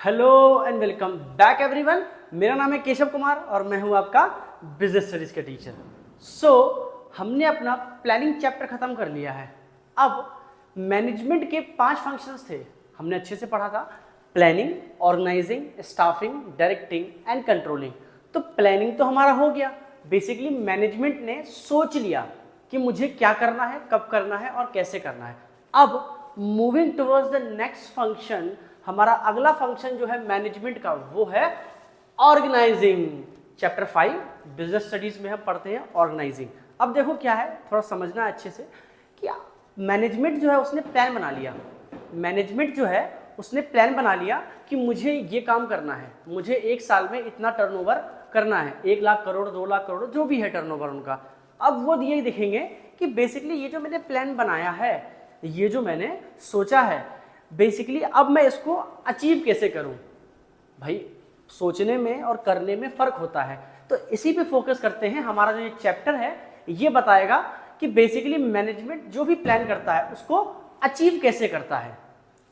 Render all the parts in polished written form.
Hello and welcome back everyone. मेरा नाम है केशव कुमार और मैं हूं आपका बिजनेस स्टडीज का टीचर। हमने अपना प्लानिंग चैप्टर खत्म कर लिया है। अब मैनेजमेंट के 5 फंक्शंस थे, हमने अच्छे से पढ़ा था। Planning, organising, staffing, directing and controlling. तो प्लानिंग तो हमारा हो गया। बेसिकली मैनेजमेंट ने सोच लिया कि मुझे क्या करना है, कब करना है और कैसे करना है। अब moving towards the next function, हमारा अगला फंक्शन जो है मैनेजमेंट का वो है ऑर्गेनाइजिंग। चैप्टर 5 बिजनेस स्टडीज में हम पढ़ते हैं ऑर्गेनाइजिंग। अब देखो क्या है, थोड़ा समझना अच्छे से कि मैनेजमेंट जो है उसने प्लान बना लिया। मैनेजमेंट जो है उसने प्लान बना लिया कि मुझे ये काम करना है, मुझे 1 साल में इतना टर्नओवर करना है, 1 लाख करोड़, 2 लाख करोड़, जो भी है टर्नओवर उनका। अब वो ये देखेंगे कि बेसिकली ये जो मैंने प्लान बनाया है, ये जो मैंने सोचा है, बेसिकली अब मैं इसको अचीव कैसे करूं। भाई सोचने में और करने में फर्क होता है, तो इसी पे फोकस करते हैं। हमारा जो ये चैप्टर है ये बताएगा कि बेसिकली मैनेजमेंट जो भी प्लान करता है उसको अचीव कैसे करता है।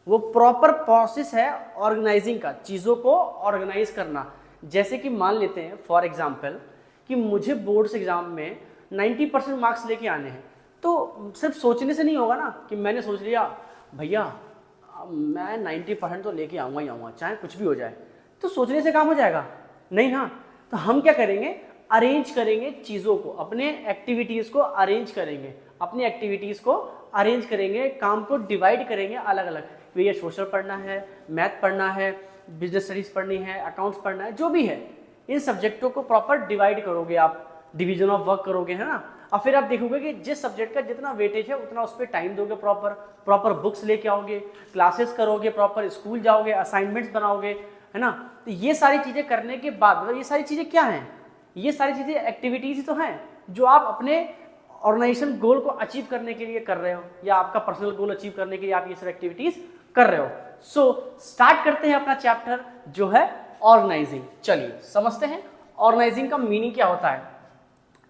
वो प्रॉपर प्रोसेस है ऑर्गेनाइजिंग का, चीज़ों को ऑर्गेनाइज करना। जैसे कि मान लेते हैं फॉर एग्जाम्पल कि मुझे बोर्ड्स एग्जाम में 90% मार्क्स लेके आने हैं, तो सिर्फ सोचने से नहीं होगा ना कि मैंने सोच लिया भैया मैं 90% तो लेके आऊँगा ही आऊँगा, चाहे कुछ भी हो जाए। तो सोचने से काम हो जाएगा नहीं ना। तो हम क्या करेंगे, अरेंज करेंगे चीज़ों को, अपने एक्टिविटीज़ को अरेंज करेंगे, अपनी एक्टिविटीज़ को अरेंज करेंगे, काम को डिवाइड करेंगे अलग अलग। भैया सोशल पढ़ना है, मैथ पढ़ना है, बिजनेस स्टडीज़ पढ़नी है, अकाउंट्स पढ़ना है, जो भी है इन सब्जेक्टों को प्रॉपर डिवाइड करोगे आप, डिवीजन ऑफ वर्क करोगे, है ना। और फिर आप देखोगे कि जिस सब्जेक्ट का जितना वेटेज है उतना उस पर टाइम दोगे, प्रॉपर बुक्स लेके आओगे, क्लासेस करोगे, प्रॉपर स्कूल जाओगे, असाइनमेंट्स बनाओगे, है ना। तो ये सारी चीज़ें करने के बाद, मतलब ये सारी चीज़ें क्या हैं, ये सारी चीज़ें एक्टिविटीज़ तो हैं जो आप अपने ऑर्गेनाइजेशन गोल को अचीव करने के लिए कर रहे हो, या आपका पर्सनल गोल अचीव करने के लिए आप ये सारी एक्टिविटीज़ कर रहे हो। स्टार्ट करते हैं अपना चैप्टर जो है ऑर्गेनाइजिंग। चलिए समझते हैं ऑर्गेनाइजिंग का मीनिंग क्या होता है।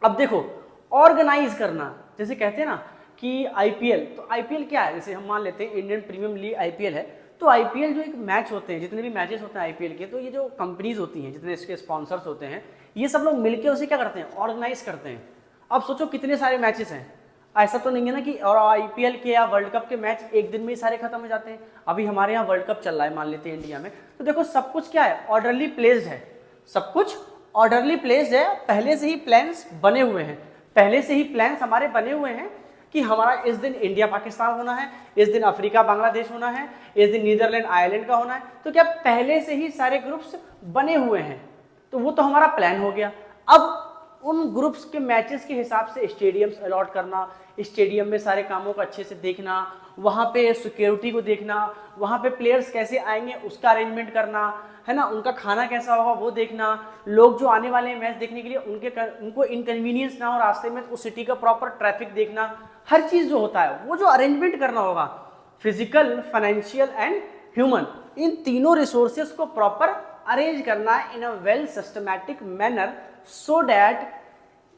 अब देखो, ऑर्गेनाइज करना, जैसे कहते हैं ना कि आईपीएल, तो आईपीएल क्या है, जैसे हम मान लेते हैं इंडियन प्रीमियर लीग आईपीएल है। तो आईपीएल जो एक मैच होते हैं, जितने भी मैचेस होते हैं आईपीएल के, तो ये जो कंपनीज होती हैं, जितने इसके स्पॉन्सर्स होते हैं, ये सब लोग मिलकर उसे क्या करते हैं, ऑर्गेनाइज करते हैं। अब सोचो कितने सारे मैचेस हैं। ऐसा तो नहीं है ना कि और आईपीएल के या वर्ल्ड कप के मैच एक दिन में ही सारे खत्म हो जाते हैं। अभी हमारे यहाँ वर्ल्ड कप चल रहा है मान लेते हैं इंडिया में, तो देखो सब कुछ क्या है, ऑर्डरली प्लेस्ड है, सब कुछ ऑर्डरली प्लेस्ड है। पहले से ही प्लान्स बने हुए हैं, पहले से ही प्लान्स हमारे बने हुए हैं कि हमारा इस दिन इंडिया पाकिस्तान होना है, इस दिन अफ्रीका बांग्लादेश होना है, इस दिन नीदरलैंड आयरलैंड का होना है। तो क्या पहले से ही सारे ग्रुप्स बने हुए हैं, तो वो तो हमारा प्लान हो गया। अब उन ग्रुप्स के मैचेस के हिसाब से स्टेडियम्स अलॉट करना, स्टेडियम में सारे कामों को अच्छे से देखना, वहाँ पे सिक्योरिटी को देखना, वहाँ पे प्लेयर्स कैसे आएंगे उसका अरेंजमेंट करना, है ना, उनका खाना कैसा होगा वो देखना, लोग जो आने वाले हैं मैच देखने के लिए उनको इनकन्वीनियंस ना हो रास्ते में, उस सिटी का प्रॉपर ट्रैफिक देखना, हर चीज़ जो होता है वो जो अरेंजमेंट करना होगा, फिजिकल, फाइनेंशियल एंड ह्यूमन, इन तीनों रिसोर्सेज को प्रॉपर अरेंज करना है in a well systematic manner, so that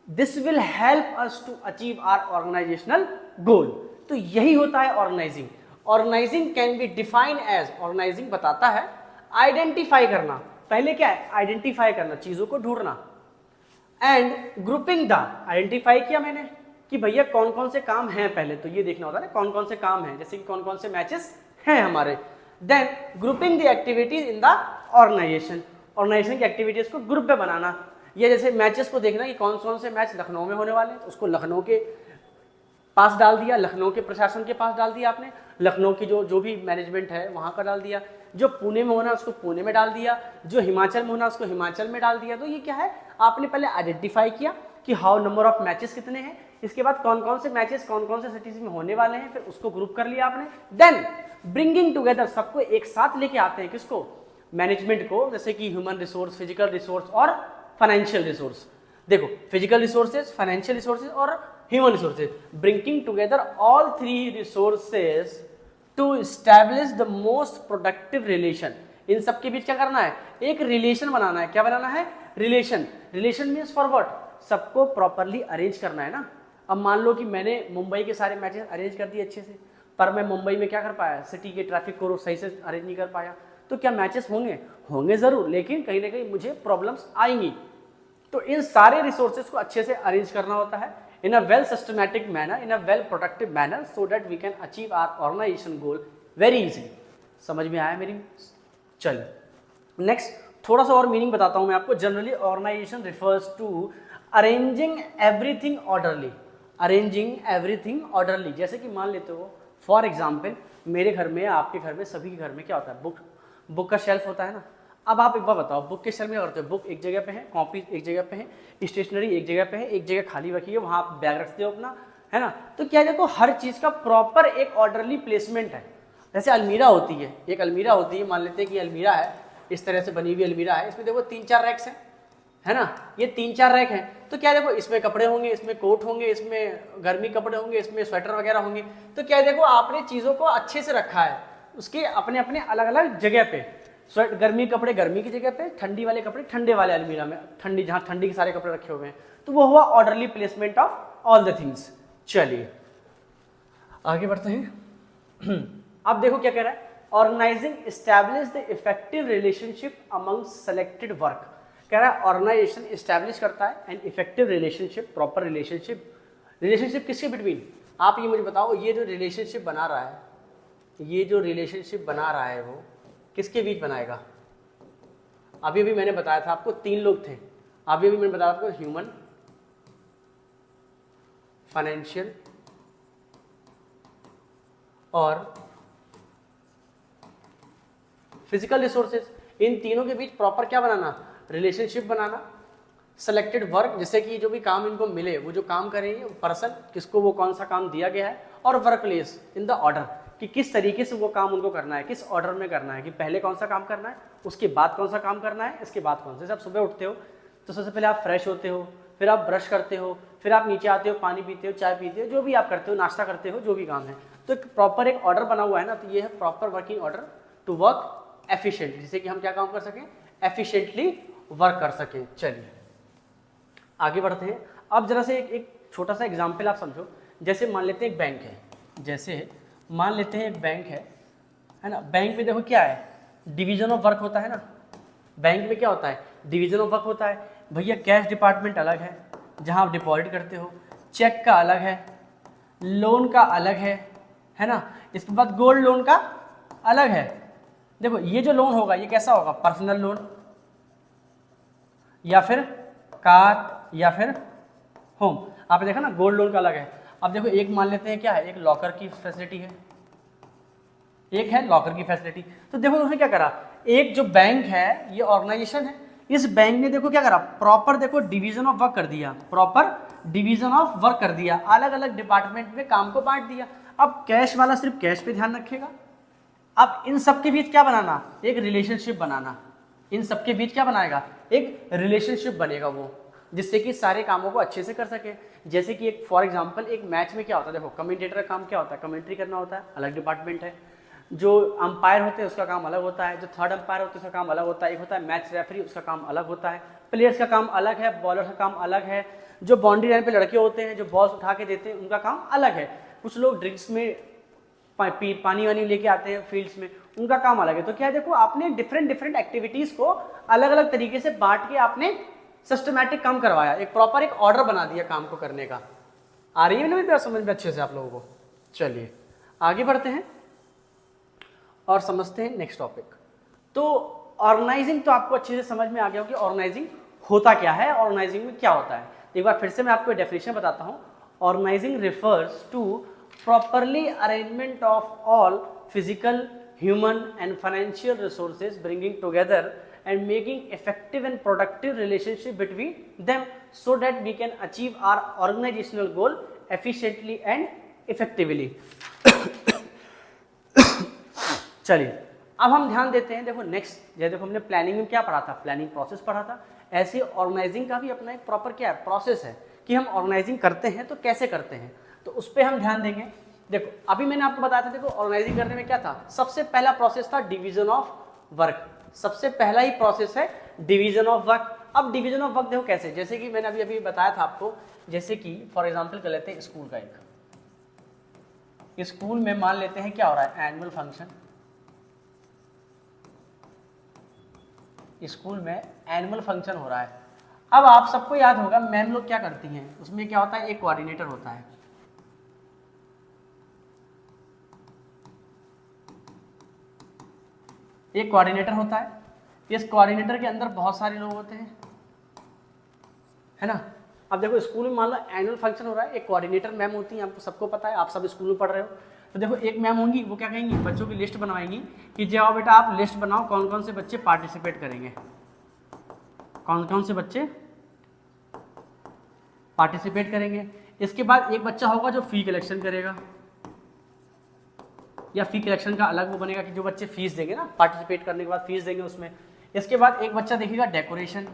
this will help us to achieve our organizational goal। तो यही होता है organising. Organising can be define as, organising बताता है आइडेंटिफाई करना, पहले क्या है आइडेंटिफाई करना, चीजों को ढूंढना, एंड ग्रुपिंग द, आइडेंटिफाई किया मैंने कि भैया कौन कौन से काम हैं, पहले तो ये देखना होता है ना कौन कौन से काम हैं, जैसे कि कौन कौन से मैचेस हैं हमारे। Then grouping the activities in the organisation, organisation की एक्टिविटीज को ग्रुप में बनाना, ये जैसे मैचेस को देखना कि कौन कौन से मैच लखनऊ में होने वाले हैं, तो उसको लखनऊ के पास डाल दिया, लखनऊ के प्रशासन के पास डाल दिया आपने, लखनऊ की जो भी मैनेजमेंट है वहाँ का डाल दिया, जो पुणे में होना उसको पुणे में डाल दिया, जो हिमाचल में होना उसको हिमाचल में डाल दिया। तो ये क्या है, आपने पहले आइडेंटिफाई किया कि हाउ नंबर ऑफ मैचेस कितने हैं, इसके बाद कौन कौन से मैचेस कौन कौन से सिटीज में होने वाले हैं, फिर उसको ग्रुप कर लिया आपने। देन ब्रिंगिंग टुगेदर, सबको एक साथ लेके आते हैं, किसको, मैनेजमेंट को, जैसे कि ह्यूमन रिसोर्स, फिजिकल रिसोर्स और फाइनेंशियल रिसोर्स। देखो फिजिकल रिसोर्सेज, फाइनेंशियल रिसोर्सेज और human resources, bringing together all 3 resources to establish the most productive relation. इन सब के बीच क्या करना है, एक रिलेशन बनाना है। क्या बनाना है, relation. Relation means for what, सबको प्रॉपरली अरेंज करना है ना। अब मान लो कि मैंने मुंबई के सारे मैचेस अरेंज कर दिए अच्छे से, पर मैं मुंबई में क्या कर पाया, सिटी के ट्रैफिक को सही से अरेंज नहीं कर पाया, तो क्या मैचेस होंगे? होंगे ज़रूर, लेकिन कहीं ना कहीं मुझे प्रॉब्लम्स आएंगी। तो इन सारे रिसोर्सेज को अच्छे से अरेंज करना होता है in a well systematic manner, in a well productive manner, so that we can achieve our organisation goal very easily. समझ में आया मेरी? चलिए नेक्स्ट थोड़ा सा और मीनिंग बताता हूं मैं आपको। Generally organisation refers to arranging everything orderly. Arranging everything orderly, जैसे कि मान लेते हो फॉर एग्जाम्पल मेरे घर में, आपके घर में, सभी के घर में क्या होता है, बुक का शेल्फ होता है ना। अब आप एक बार बताओ, बुक के शेल्फ में क्या करते हो? बुक एक जगह पे है, कॉपी एक जगह पे है, स्टेशनरी एक जगह पे है, एक जगह खाली रखी है, वहाँ आप बैग रखते हो अपना, है ना। तो क्या देखो हर चीज़ का प्रॉपर एक ऑर्डरली प्लेसमेंट है। जैसे अलमीरा होती है, एक अलमीरा होती है, मान लेते हैं कि अलमीरा है, इस तरह से बनी हुई अलमीरा है, इसमें देखो 3-4 रैक्स हैं, है ना। ये 3-4 रैक हैं, तो क्या देखो इसमें कपड़े होंगे, इसमें कोट होंगे, इसमें गर्मी कपड़े होंगे, इसमें स्वेटर वगैरह होंगे। तो क्या देखो आपने चीज़ों को अच्छे से रखा है, उसके अपने अपने अलग अलग जगह पे। गर्मी कपड़े गर्मी की जगह पे, ठंडी वाले कपड़े ठंडे वाले अलमीरा में, ठंडी जहाँ ठंडी के सारे कपड़े रखे हुए हैं। तो वो हुआ orderly placement of all the things. चलिए आगे बढ़ते हैं। अब देखो क्या कह रहा है, organising establish the effective relationship among selected work. कह रहा है ऑर्गेनाइजेशन एस्टैब्लिश करता है and effective relationship, proper relationship. Relationship किसके बिटवीन? आप ये मुझे बताओ, ये जो रिलेशनशिप बना रहा है, ये जो रिलेशनशिप बना रहा है वो किसके बीच बनाएगा? अभी अभी मैंने बताया था आपको 3 लोग थे। अभी अभी मैंने बताया आपको ह्यूमन, फाइनेंशियल और फिजिकल रिसोर्सेज। इन तीनों के बीच प्रॉपर क्या बनाना? रिलेशनशिप बनाना। सेलेक्टेड वर्क, जैसे कि जो भी काम इनको मिले, वो जो काम करेंगे पर्सन, किसको वो कौन सा काम दिया गया है, और work place in the order, कि किस तरीके से वो काम उनको करना है, किस ऑर्डर में करना है, कि पहले कौन सा काम करना है, उसके बाद कौन सा काम करना है, इसके बाद कौन सा। जैसे आप सुबह उठते हो तो सबसे पहले आप फ्रेश होते हो, फिर आप ब्रश करते हो, फिर आप नीचे आते हो, पानी पीते हो, चाय पीते हो, जो भी आप करते हो, नाश्ता करते हो, जो भी काम है। तो एक प्रॉपर एक ऑर्डर बना हुआ है ना, तो ये है proper working order to work efficiently, जिससे कि हम क्या काम कर सकें, एफिशिएंटली वर्क कर सकें। चलिए आगे बढ़ते हैं। अब जरा से एक छोटा सा एग्जाम्पल आप समझो। जैसे मान लेते हैं एक बैंक है, जैसे मान लेते हैं एक बैंक है ना। बैंक में देखो क्या है, डिवीजन ऑफ वर्क होता है ना। बैंक में क्या होता है, डिवीजन ऑफ वर्क होता है। भैया कैश डिपार्टमेंट अलग है, जहां आप डिपॉजिट करते हो, चेक का अलग है, लोन का अलग है ना। इसके बाद गोल्ड लोन का अलग है। देखो ये जो लोन होगा ये कैसा होगा, पर्सनल लोन या फिर कार या फिर होम। आपने देखा ना गोल्ड लोन का अलग है। अब देखो एक मान लेते हैं क्या है, एक लॉकर की फैसिलिटी है, एक है लॉकर की फैसिलिटी। तो देखो उसने क्या करा, एक जो बैंक है ये ऑर्गेनाइजेशन है, इस बैंक ने देखो क्या करा, प्रॉपर देखो डिवीजन ऑफ वर्क कर दिया, प्रॉपर डिवीजन ऑफ वर्क कर दिया, अलग अलग डिपार्टमेंट में काम को बांट दिया। अब कैश वाला सिर्फ कैश पे ध्यान रखेगा। अब इन सब के बीच क्या बनाना, एक रिलेशनशिप बनाना। इन सब के बीच क्या बनाएगा, एक रिलेशनशिप बनेगा वो, जिससे कि सारे कामों को अच्छे से कर सके। जैसे कि एक फॉर एग्जांपल एक मैच में क्या होता है, देखो कमेंटेटर का काम क्या होता है, कमेंट्री करना होता है, अलग डिपार्टमेंट है। जो अंपायर होते हैं उसका काम अलग होता है, जो थर्ड अंपायर होते हैं उसका काम अलग होता है। एक होता है मैच रेफरी, उसका काम अलग होता है। प्लेयर्स का काम अलग है, बॉलर का काम अलग है। जो बाउंड्री लाइन पे लड़के होते हैं जो बॉल्स उठा के देते हैं उनका काम अलग है। कुछ लोग ड्रिंक्स में पानी वानी लेके आते हैं फील्ड्स में, उनका काम अलग है। तो क्या है, देखो आपने डिफरेंट एक्टिविटीज को अलग अलग तरीके से बांट के आपने सिस्टमैटिक काम करवाया, एक प्रॉपर एक ऑर्डर बना दिया काम को करने का। आ रही है ना मेरी समझ में अच्छे से आप लोगों को? चलिए आगे बढ़ते हैं और समझते हैं नेक्स्ट टॉपिक। तो ऑर्गेनाइजिंग तो आपको अच्छे से समझ में आ गया हो कि ऑर्गेनाइजिंग होता क्या है, ऑर्गेनाइजिंग में क्या होता है। एक बार फिर से मैं आपको डेफिनेशन बताता हूँ। Organising refers to properly arrangement of all physical, human and financial resources, bringing together and making effective and productive relationship between them so that we can achieve our organizational goal efficiently and effectively। चलिए अब हम ध्यान देते हैं, देखो next, जैसे देखो हमने प्लानिंग में क्या पढ़ा था, प्लानिंग प्रोसेस पढ़ा था। ऐसे ऑर्गेनाइजिंग का भी अपना एक प्रॉपर क्या है, प्रोसेस है कि हम ऑर्गेनाइजिंग करते हैं तो कैसे करते हैं, तो उस पर हम ध्यान देंगे। देखो अभी मैंने आपको बताया था, देखो ऑर्गेनाइजिंग करने में क्या था, सबसे पहला प्रोसेस था डिवीजन ऑफ वर्क। सबसे पहला ही प्रोसेस है डिवीजन ऑफ वर्क। अब डिवीजन ऑफ वर्क देखो कैसे, जैसे कि मैंने अभी बताया था आपको, जैसे कि फॉर एग्जांपल कर लेते हैं स्कूल का, एक स्कूल में मान लेते हैं क्या हो रहा है, एनुअल फंक्शन, स्कूल में एनुअल फंक्शन हो रहा है। अब आप सबको याद होगा मैम लोग क्या करती हैं, उसमें क्या होता है, एक कोऑर्डिनेटर होता है। एक कोऑर्डिनेटर होता है, इस कोऑर्डिनेटर के अंदर बहुत सारे लोग होते हैं, है ना। अब देखो स्कूल में मान लो एनुअल फंक्शन हो रहा है, एक कोऑर्डिनेटर मैम होती है, आपको सबको पता है, आप सब स्कूल में पढ़ रहे हो। तो देखो एक मैम होंगी, वो क्या कहेंगी, बच्चों की लिस्ट बनवाएंगी कि जाओ बेटा आप लिस्ट बनाओ कौन कौन से बच्चे पार्टिसिपेट करेंगे, कौन कौन से बच्चे पार्टिसिपेट करेंगे। इसके बाद एक बच्चा होगा जो फी कलेक्शन करेगा, या फी कलेक्शन का अलग वो बनेगा कि जो बच्चे फीस देंगे ना, पार्टिसिपेट करने के बाद फीस देंगे उसमें। इसके बाद एक बच्चा देखेगा डेकोरेशन,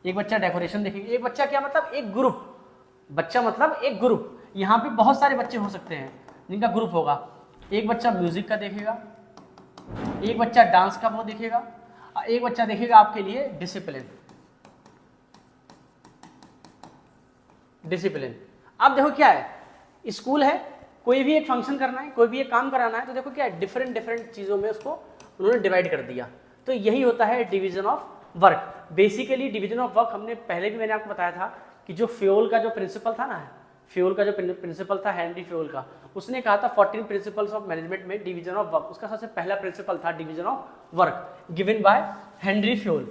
एक बच्चा डेकोरेशन देखेगा। एक बच्चा क्या मतलब, एक ग्रुप, बच्चा मतलब एक ग्रुप। यहाँ पे बहुत सारे बच्चे हो सकते हैं जिनका ग्रुप होगा। एक बच्चा म्यूजिक का देखेगा, एक बच्चा डांस का वो देखेगा, एक बच्चा देखेगा आपके लिए डिसिप्लिन। डिसिप्लिन अब देखो क्या है, स्कूल है, कोई भी एक फंक्शन करना है, कोई भी एक काम कराना है, तो देखो क्या है, डिफरेंट डिफरेंट चीज़ों में उसको उन्होंने डिवाइड कर दिया। तो यही होता है division of work. Basically division of work हमने पहले भी मैंने आपको बताया था कि जो फ्यूल का जो प्रिंसिपल था ना, फ्यूल का जो प्रिंसिपल था हेनरी फ्यूल का, उसने कहा था 14 प्रिंसिपल्स ऑफ मैनेजमेंट में डिवीजन ऑफ वर्क, उसका सबसे पहला प्रिंसिपल था division of work given by Henry fuel.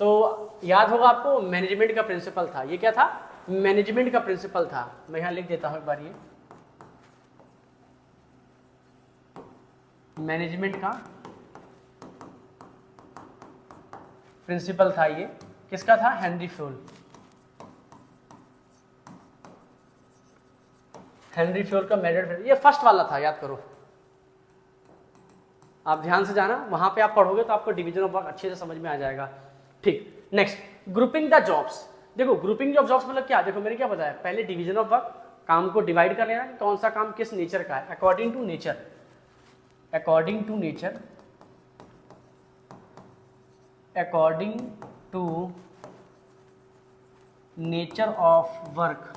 तो याद होगा आपको मैनेजमेंट का प्रिंसिपल था, ये क्या था, मैनेजमेंट का प्रिंसिपल था। मैं यहाँ लिख देता हूँ एक बार, ये मैनेजमेंट का प्रिंसिपल था, ये किसका था, हेनरी फ्यूल। हेनरी फ्यूल का मैनेजमेंट, ये फर्स्ट वाला था, याद करो, आप ध्यान से जाना, वहां पे आप पढ़ोगे तो आपको डिवीजन ऑफ वर्क अच्छे से समझ में आ जाएगा। ठीक, नेक्स्ट ग्रुपिंग द जॉब्स। देखो ग्रुपिंग ऑफ जॉब्स मतलब क्या, देखो मैंने क्या बताया, पहले डिवीजन ऑफ वर्क, काम को डिवाइड कर लेना, कौन सा काम किस नेचर का है, according to nature, according to nature, according to nature of work,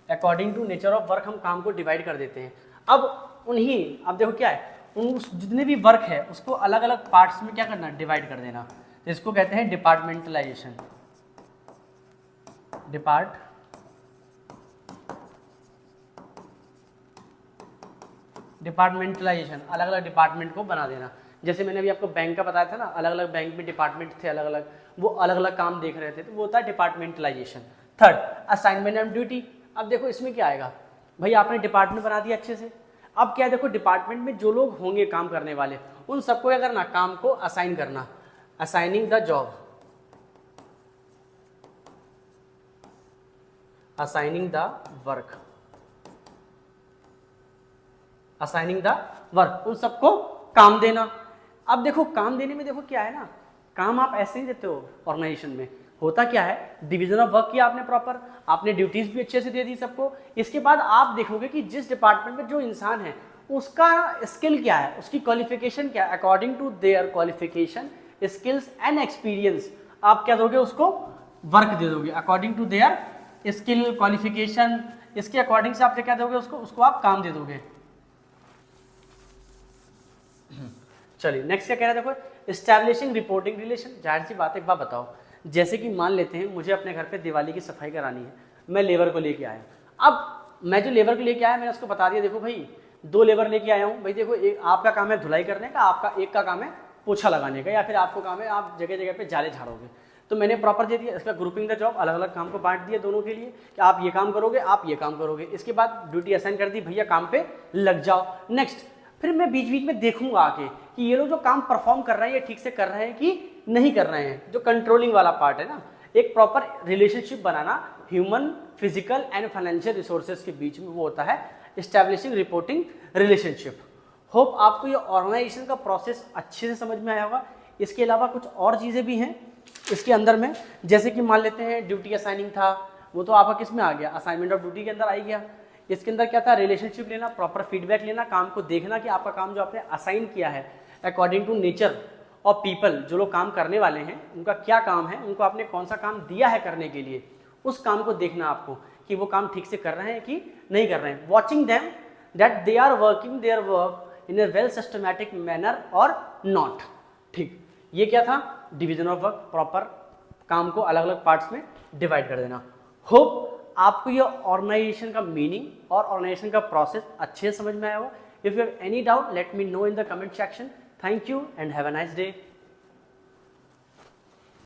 according to nature of work हम काम को डिवाइड कर देते हैं। अब देखो क्या है, उन जितने भी वर्क है उसको अलग अलग पार्ट्स में क्या करना, डिवाइड कर देना। तो इसको कहते हैं डिपार्टमेंटलाइजेशन, डिपार्टमेंटलाइजेशन, अलग अलग डिपार्टमेंट को बना देना। जैसे मैंने अभी आपको बैंक का बताया था ना, अलग अलग बैंक में डिपार्टमेंट थे अलग अलग, वो अलग अलग काम देख रहे थे, तो वो होता है departmentalisation. Third, assignment of duty. अब देखो इसमें क्या आएगा, भाई आपने डिपार्टमेंट बना दिया अच्छे से, अब क्या देखो डिपार्टमेंट में जो लोग होंगे काम करने वाले, उन सबको क्या करना, काम को असाइन करना, assigning the job, assigning the work, assigning the work, उन सबको काम देना। अब देखो काम देने में देखो क्या है ना, काम आप ऐसे ही देते हो ऑर्गेनाइजेशन में, होता क्या है, डिवीजन ऑफ वर्क किया आपने प्रॉपर, आपने ड्यूटीज भी अच्छे से दे दी सबको। इसके बाद आप देखोगे कि जिस डिपार्टमेंट में जो इंसान है उसका स्किल क्या है, उसकी क्वालिफिकेशन क्या है, according to their qualification, skills and experience आप क्या दोगे, उसको वर्क दे दोगे, according to their skill qualification, इसके अकॉर्डिंग से आप क्या दोगे, उसको आप काम दे दोगे। चलिए नेक्स्ट क्या कह रहा है, देखो एस्टैब्लिशिंग रिपोर्टिंग रिलेशन। जाहिर सी बात है, एक बात बताओ, जैसे कि मान लेते हैं मुझे अपने घर पे दिवाली की सफाई करानी है, मैं लेबर को लेके आया, अब मैं जो लेबर को लेके आया मैंने उसको बता दिया, देखो भाई 2 लेबर लेके आया हूँ, भाई देखो एक आपका काम है धुलाई करने का, आपका एक का काम है पोछा लगाने का, या फिर आपको काम है आप जगह जगह पे जाले झाड़ोगे, तो मैंने प्रॉपर दे दिया। इसका ग्रुपिंग द जॉब, अलग अलग काम को बांट दिया दोनों के लिए कि आप ये काम करोगे, आप ये काम करोगे। इसके बाद ड्यूटी असाइन कर दी, भैया काम पे लग जाओ। नेक्स्ट, फिर मैं बीच बीच में देखूंगा आके कि ये लोग जो काम परफॉर्म कर रहे हैं ये ठीक से कर रहे हैं कि नहीं कर रहे हैं, जो कंट्रोलिंग वाला पार्ट है ना, एक proper relationship banana human, physical and financial resources के बीच में, वो होता है एस्टैब्लिशिंग रिपोर्टिंग रिलेशनशिप। होप आपको ये ऑर्गेनाइजेशन का प्रोसेस अच्छे से समझ में आया होगा। इसके अलावा कुछ और चीज़ें भी हैं इसके अंदर में, जैसे कि मान लेते हैं ड्यूटी असाइनिंग था, वो तो आपका किस में आ गया, असाइनमेंट ऑफ ड्यूटी के अंदर आ गया। इसके अंदर क्या था, रिलेशनशिप लेना, प्रॉपर फीडबैक लेना, काम को देखना कि आपका काम जो आपने असाइन किया है अकॉर्डिंग टू नेचर और पीपल, जो लोग काम करने वाले हैं उनका क्या काम है, उनको आपने कौन सा काम दिया है करने के लिए, उस काम को देखना आपको कि वो काम ठीक से कर रहे हैं कि नहीं कर रहे हैं। Watching them that they are working their work in a well systematic manner और नॉट। ठीक, ये क्या था, डिवीजन ऑफ वर्क, प्रॉपर काम को अलग अलग पार्ट्स में डिवाइड कर देना। होप आपको ये ऑर्गेनाइजेशन का मीनिंग और ऑर्गेनाइजेशन का प्रोसेस अच्छे से समझ में आया होगा। If you have any doubt let me know in the comment section. Thank you and have a nice day.